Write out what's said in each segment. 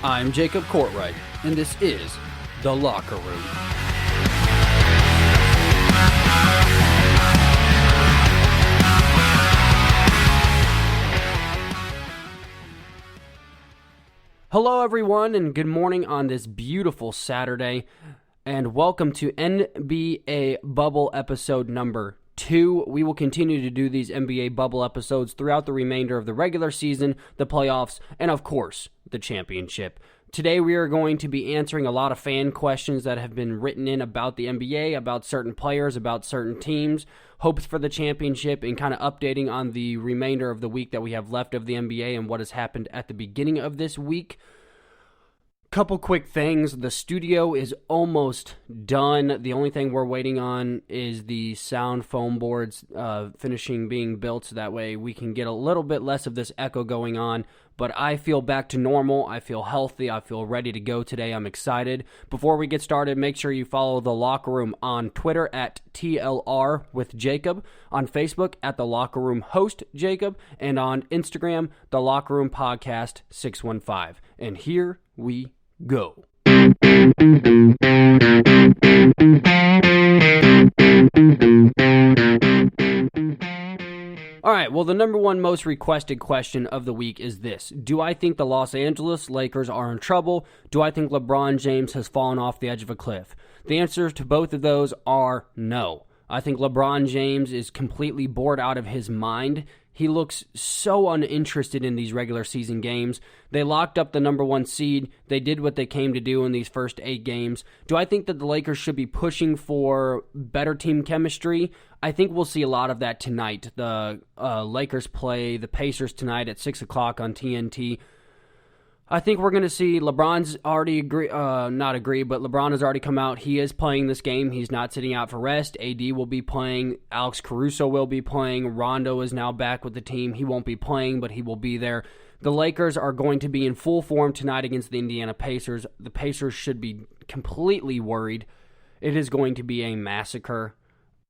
I'm Jacob Courtwright, and this is The Locker Room. Hello, everyone, and good morning on this beautiful Saturday, and welcome to NBA Bubble episode number 2. We will continue to do these NBA Bubble episodes throughout the remainder of the regular season, the playoffs, and of course, the championship. Today we are going to be answering a lot of fan questions that have been written in about the NBA, about certain players, about certain teams, hopes for the championship, and kind of updating on the remainder of the week that we have left of the NBA and what has happened at the beginning of this week. Couple quick things. The studio is almost done. The only thing we're waiting on is the sound foam boards finishing being built, so that way we can get a little bit less of this echo going on. But I feel back to normal. I feel healthy. I feel ready to go today. I'm excited. Before we get started, make sure you follow The Locker Room on Twitter at TLR with Jacob, on Facebook at The Locker Room Host Jacob, and on Instagram, The Locker Room Podcast 615. And here we go. All right, well, the number one most requested question of the week is this. Do I think the Los Angeles Lakers are in trouble? Do I think LeBron James has fallen off the edge of a cliff? The answers to both of those are no. I think LeBron James is completely bored out of his mind. He looks so uninterested in these regular season games. They locked up the number one seed. They did what they came to do in these first 8 games. Do I think that the Lakers should be pushing for better team chemistry? I think we'll see a lot of that tonight. The Lakers play the Pacers tonight at 6 o'clock on TNT. I think we're going to see LeBron's already LeBron has already come out. He is playing this game. He's not sitting out for rest. AD will be playing. Alex Caruso will be playing. Rondo is now back with the team. He won't be playing, but he will be there. The Lakers are going to be in full form tonight against the Indiana Pacers. The Pacers should be completely worried. It is going to be a massacre.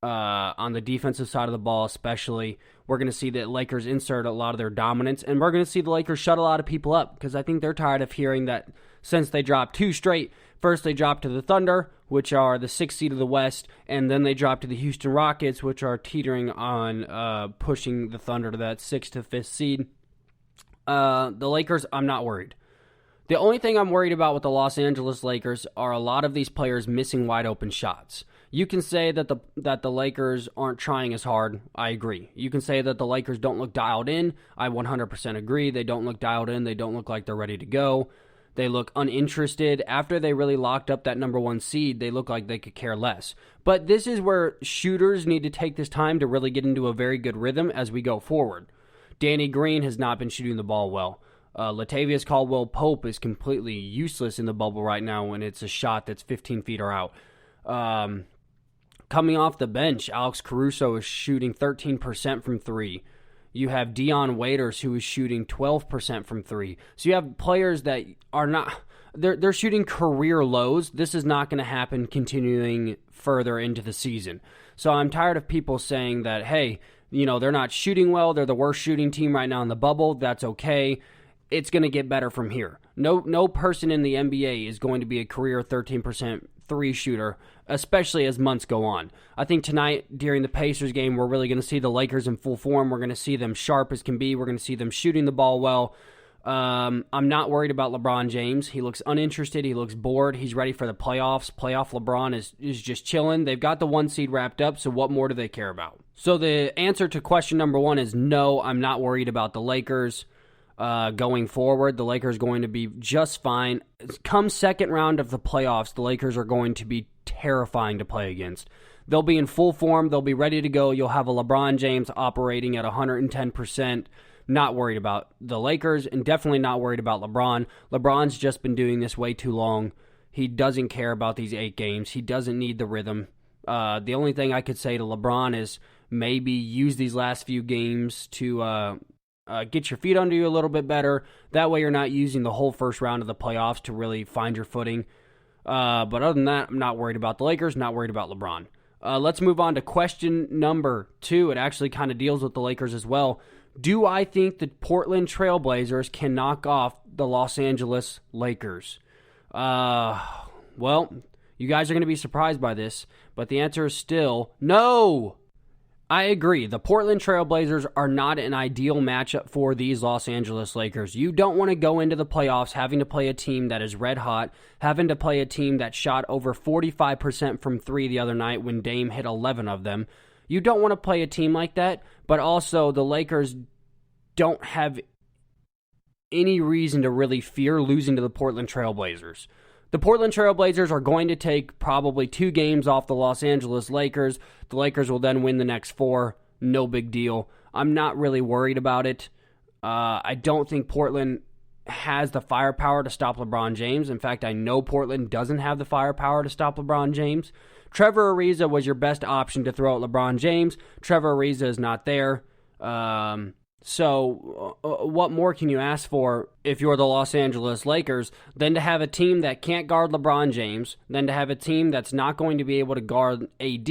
On the defensive side of the ball especially. We're going to see the Lakers insert a lot of their dominance, and we're going to see the Lakers shut a lot of people up, because I think they're tired of hearing that since they dropped 2 straight. First they dropped to the Thunder, which are the 6th seed of the West, and then they dropped to the Houston Rockets, which are teetering on pushing the Thunder to that 6th to 5th seed. The Lakers, I'm not worried. The only thing I'm worried about with the Los Angeles Lakers are a lot of these players missing wide open shots. You can say that the Lakers aren't trying as hard. I agree. You can say that the Lakers don't look dialed in. I 100% agree. They don't look dialed in. They don't look like they're ready to go. They look uninterested. After they really locked up that number 1 seed, they look like they could care less. But this is where shooters need to take this time to really get into a very good rhythm as we go forward. Danny Green has not been shooting the ball well. Latavius Caldwell-Pope is completely useless in the bubble right now when it's a shot that's 15 feet or out. Coming off the bench, Alex Caruso is shooting 13% from 3. You have Dion Waiters, who is shooting 12% from 3. So you have players that are not... They're shooting career lows. This is not going to happen continuing further into the season. So I'm tired of people saying that, hey, they're not shooting well. They're the worst shooting team right now in the bubble. That's okay. It's going to get better from here. No person in the NBA is going to be a career 13% 3 shooter, especially as months go on. I think tonight during the Pacers game, we're really going to see the Lakers in full form. We're going to see them sharp as can be. We're going to see them shooting the ball well. I'm not worried about LeBron James. He looks uninterested. He looks bored. He's ready for the playoffs. Playoff LeBron is just chilling. They've got the 1 seed wrapped up, so what more do they care about? So the answer to question number 1 is no, I'm not worried about the Lakers. Going forward, the Lakers are going to be just fine. Come second round of the playoffs, the Lakers are going to be terrifying to play against. They'll be in full form. They'll be ready to go. You'll have a LeBron James operating at 110%. Not worried about the Lakers, and definitely not worried about LeBron. LeBron's just been doing this way too long. He doesn't care about these 8 games. He doesn't need the rhythm. The only thing I could say to LeBron is maybe use these last few games to... get your feet under you a little bit better. That way you're not using the whole first round of the playoffs to really find your footing. But other than that, I'm not worried about the Lakers, not worried about LeBron. Let's move on to question number 2. It actually kind of deals with the Lakers as well. Do I think the Portland Trailblazers can knock off the Los Angeles Lakers? Well, you guys are going to be surprised by this, but the answer is still no. I agree. The Portland Trailblazers are not an ideal matchup for these Los Angeles Lakers. You don't want to go into the playoffs having to play a team that is red hot, having to play a team that shot over 45% from three the other night when Dame hit 11 of them. You don't want to play a team like that, but also the Lakers don't have any reason to really fear losing to the Portland Trailblazers. The Portland Trailblazers are going to take probably 2 games off the Los Angeles Lakers. The Lakers will then win the next 4. No big deal. I'm not really worried about it. I don't think Portland has the firepower to stop LeBron James. In fact, I know Portland doesn't have the firepower to stop LeBron James. Trevor Ariza was your best option to throw at LeBron James. Trevor Ariza is not there. So what more can you ask for if you're the Los Angeles Lakers than to have a team that can't guard LeBron James, than to have a team that's not going to be able to guard AD,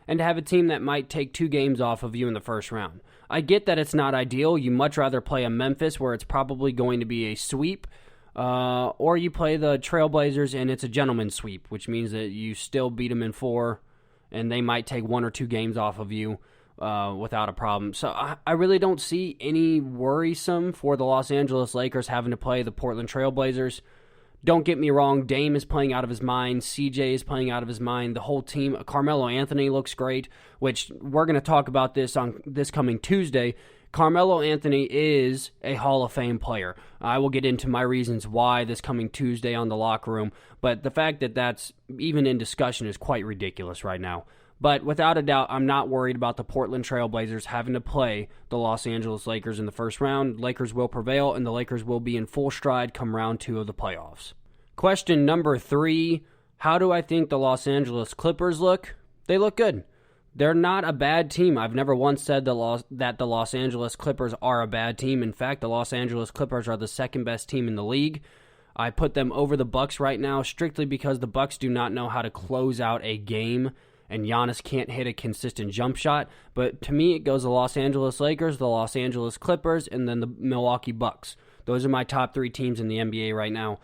and to have a team that might take 2 games off of you in the first round? I get that it's not ideal. You much rather play a Memphis where it's probably going to be a sweep, or you play the Trailblazers and it's a gentleman's sweep, which means that you still beat them in 4, and they might take 1 or 2 games off of you without a problem. So I really don't see any worrisome for the Los Angeles Lakers having to play the Portland Trailblazers. Don't get me wrong, Dame is playing out of his mind, CJ is playing out of his mind, the whole team. Carmelo Anthony looks great, which we're going to talk about this on this coming Tuesday. Carmelo Anthony is a Hall of Fame player. I will get into my reasons why this coming Tuesday on The Locker Room, but the fact that that's even in discussion is quite ridiculous right now. But without a doubt, I'm not worried about the Portland Trailblazers having to play the Los Angeles Lakers in the first round. Lakers will prevail, and the Lakers will be in full stride come round 2 of the playoffs. Question number 3, how do I think the Los Angeles Clippers look? They look good. They're not a bad team. I've never once said that the Los Angeles Clippers are a bad team. In fact, the Los Angeles Clippers are the second best team in the league. I put them over the Bucks right now strictly because the Bucks do not know how to close out a game, and Giannis can't hit a consistent jump shot. But to me, it goes the Los Angeles Lakers, the Los Angeles Clippers, and then the Milwaukee Bucks. Those are my top 3 teams in the NBA right now.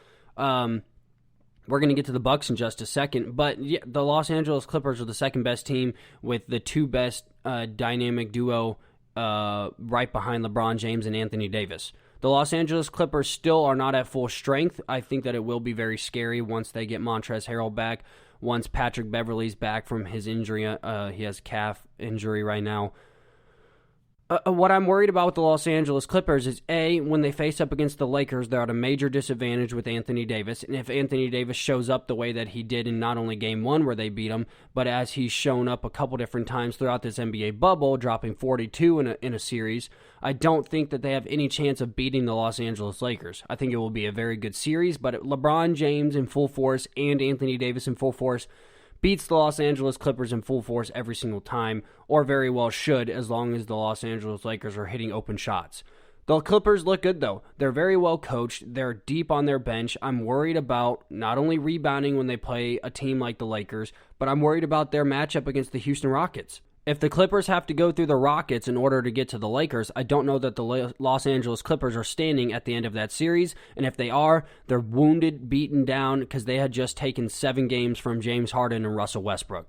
We're going to get to the Bucks in just a second, but yeah, the Los Angeles Clippers are the second best team with the 2 best dynamic duo right behind LeBron James and Anthony Davis. The Los Angeles Clippers still are not at full strength. I think that it will be very scary once they get Montrezl Harrell back. Once Patrick Beverley's back from his injury, he has calf injury right now. What I'm worried about with the Los Angeles Clippers is, A, when they face up against the Lakers, they're at a major disadvantage with Anthony Davis. And if Anthony Davis shows up the way that he did in not only Game 1 where they beat him, but as he's shown up a couple different times throughout this NBA bubble, dropping 42 in a series, I don't think that they have any chance of beating the Los Angeles Lakers. I think it will be a very good series, but LeBron James in full force and Anthony Davis in full force beats the Los Angeles Clippers in full force every single time, or very well should, as long as the Los Angeles Lakers are hitting open shots. The Clippers look good, though. They're very well coached. They're deep on their bench. I'm worried about not only rebounding when they play a team like the Lakers, but I'm worried about their matchup against the Houston Rockets. If the Clippers have to go through the Rockets in order to get to the Lakers, I don't know that the Los Angeles Clippers are standing at the end of that series, and if they are, they're wounded, beaten down, because they had just taken 7 games from James Harden and Russell Westbrook.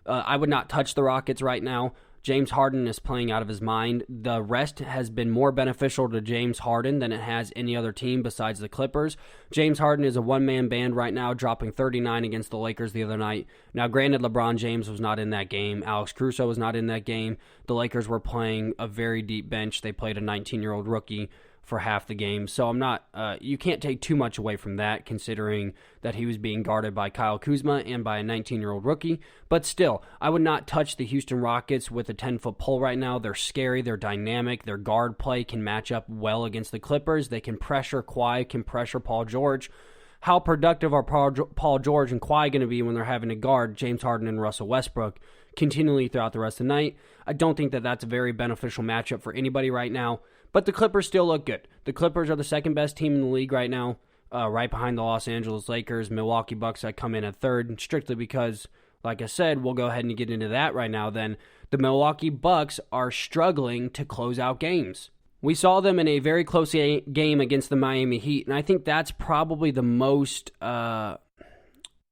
I would not touch the Rockets right now. James Harden is playing out of his mind. The rest has been more beneficial to James Harden than it has any other team besides the Clippers. James Harden is a one-man band right now, dropping 39 against the Lakers the other night. Now, granted, LeBron James was not in that game. Alex Caruso was not in that game. The Lakers were playing a very deep bench. They played a 19-year-old rookie for half the game. So I'm not, you can't take too much away from that, considering that he was being guarded by Kyle Kuzma and by a 19-year-old rookie. But still, I would not touch the Houston Rockets with a 10-foot pole right now. They're scary. They're dynamic. Their guard play can match up well against the Clippers. They can pressure Kawhi, can pressure Paul George. How productive are Paul George and Kawhi going to be when they're having to guard James Harden and Russell Westbrook continually throughout the rest of the night? I don't think that that's a very beneficial matchup for anybody right now. But the Clippers still look good. The Clippers are the second best team in the league right now, right behind the Los Angeles Lakers. Milwaukee Bucks that come in at third, strictly because, like I said, we'll go ahead and get into that right now then. The Milwaukee Bucks are struggling to close out games. We saw them in a very close game against the Miami Heat, and I think that's probably the most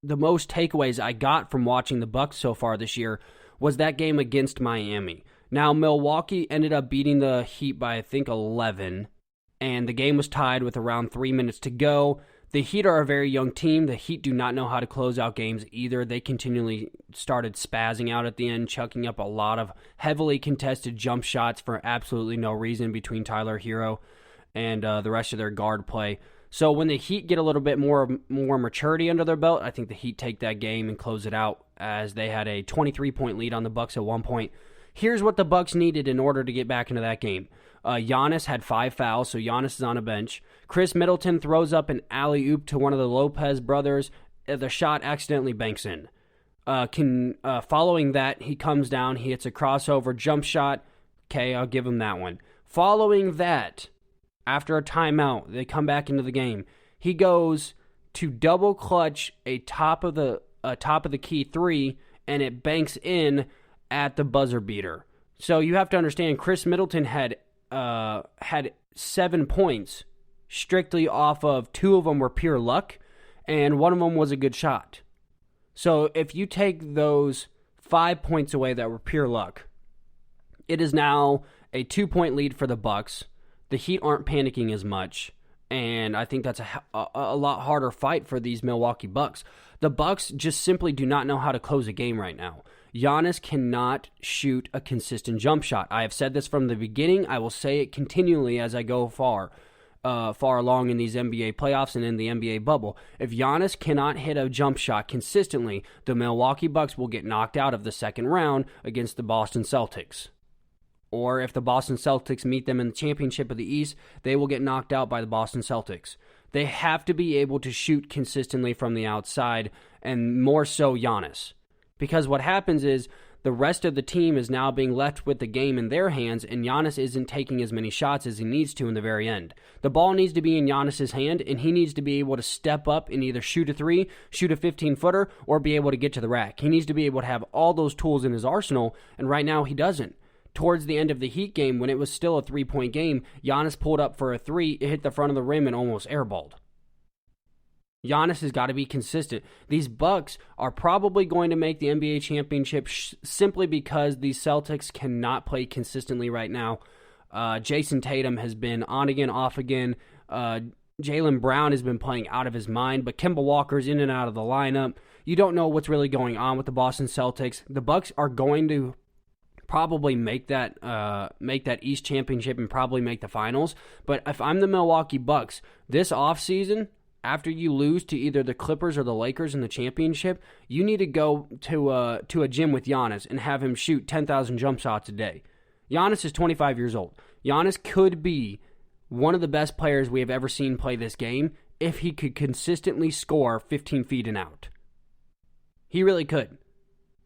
takeaways I got from watching the Bucks so far this year was that game against Miami. Now, Milwaukee ended up beating the Heat by, I think, 11, and the game was tied with around 3 minutes to go. The Heat are a very young team. The Heat do not know how to close out games either. They continually started spazzing out at the end, chucking up a lot of heavily contested jump shots for absolutely no reason between Tyler Hero and the rest of their guard play. So when the Heat get a little bit more maturity under their belt, I think the Heat take that game and close it out as they had a 23-point lead on the Bucks at one point. Here's what the Bucks needed in order to get back into that game. Giannis had 5 fouls, so Giannis is on a bench. Chris Middleton throws up an alley-oop to one of the Lopez brothers. The shot accidentally banks in. Following that, he comes down, he hits a crossover jump shot. Okay, I'll give him that one. Following that, after a timeout, they come back into the game. He goes to double clutch a top of the key three, and it banks in at the buzzer beater. So you have to understand, Chris Middleton had 7 points strictly off of 2 of them were pure luck, and 1 of them was a good shot. So if you take those 5 points away that were pure luck, it is now a 2-point lead for the Bucks. The Heat aren't panicking as much, and I think that's a lot harder fight for these Milwaukee Bucks. The Bucks just simply do not know how to close a game right now. Giannis cannot shoot a consistent jump shot. I have said this from the beginning. I will say it continually as I go far along in these NBA playoffs and in the NBA bubble. If Giannis cannot hit a jump shot consistently, the Milwaukee Bucks will get knocked out of the second round against the Boston Celtics. Or if the Boston Celtics meet them in the championship of the East, they will get knocked out by the Boston Celtics. They have to be able to shoot consistently from the outside, and more so Giannis. Because what happens is the rest of the team is now being left with the game in their hands, and Giannis isn't taking as many shots as he needs to in the very end. The ball needs to be in Giannis's hand, and he needs to be able to step up and either shoot a 3, shoot a 15-footer, or be able to get to the rack. He needs to be able to have all those tools in his arsenal, and right now he doesn't. Towards the end of the Heat game, when it was still a 3-point game, Giannis pulled up for a 3, it hit the front of the rim and almost airballed. Giannis has got to be consistent. These Bucks are probably going to make the NBA championship simply because these Celtics cannot play consistently right now. Jason Tatum has been on again, off again. Jaylen Brown has been playing out of his mind, but Kemba Walker's in and out of the lineup. You don't know what's really going on with the Boston Celtics. The Bucks are going to probably make that East championship and probably make the finals. But if I'm the Milwaukee Bucks, this offseason, after you lose to either the Clippers or the Lakers in the championship, you need to go to a gym with Giannis and have him shoot 10,000 jump shots a day. Giannis is 25 years old. Giannis could be one of the best players we have ever seen play this game if he could consistently score 15 feet and out. He really could.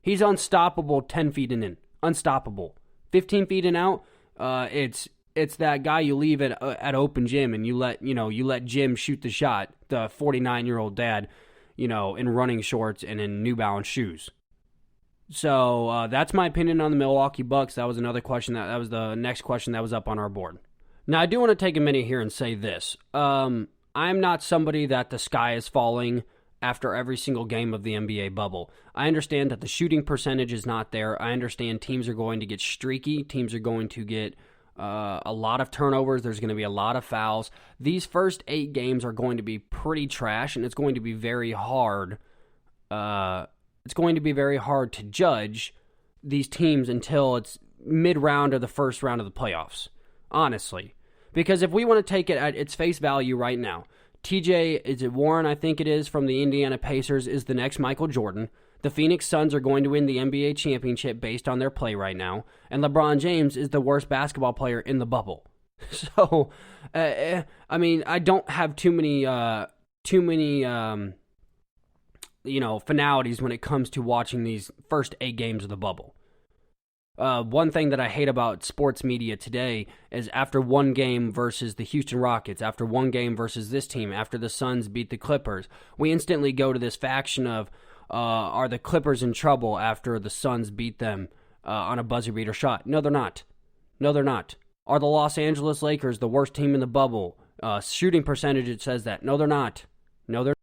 He's unstoppable 10 feet and in. Unstoppable. 15 feet and out, it's that guy you leave at open gym and you let Jim shoot the shot, the 49-year-old dad, in running shorts and in New Balance shoes. So that's my opinion on the Milwaukee Bucks. That was another question. That was the next question that was up on our board. Now, I do want to take a minute here and say this. I'm not somebody that the sky is falling after every single game of the NBA bubble. I understand that the shooting percentage is not there. I understand teams are going to get streaky. Teams are going to get a lot of turnovers. There's going to be a lot of fouls. These first 8 games are going to be pretty trash, and it's going to be very hard. It's going to be very hard to judge these teams until it's mid-round or the first round of the playoffs, honestly. Because if we want to take it at its face value right now, TJ Warren, I think it is, from the Indiana Pacers, is the next Michael Jordan. The Phoenix Suns are going to win the NBA championship based on their play right now. And LeBron James is the worst basketball player in the bubble. So, I don't have too many finalities when it comes to watching these first 8 games of the bubble. One thing that I hate about sports media today is after one game versus the Houston Rockets, after one game versus this team, after the Suns beat the Clippers, we instantly go to this faction of, are the Clippers in trouble after the Suns beat them on a buzzer beater shot? No, they're not. No, they're not. Are the Los Angeles Lakers the worst team in the bubble? Shooting percentage, it says that. No, they're not. No, they're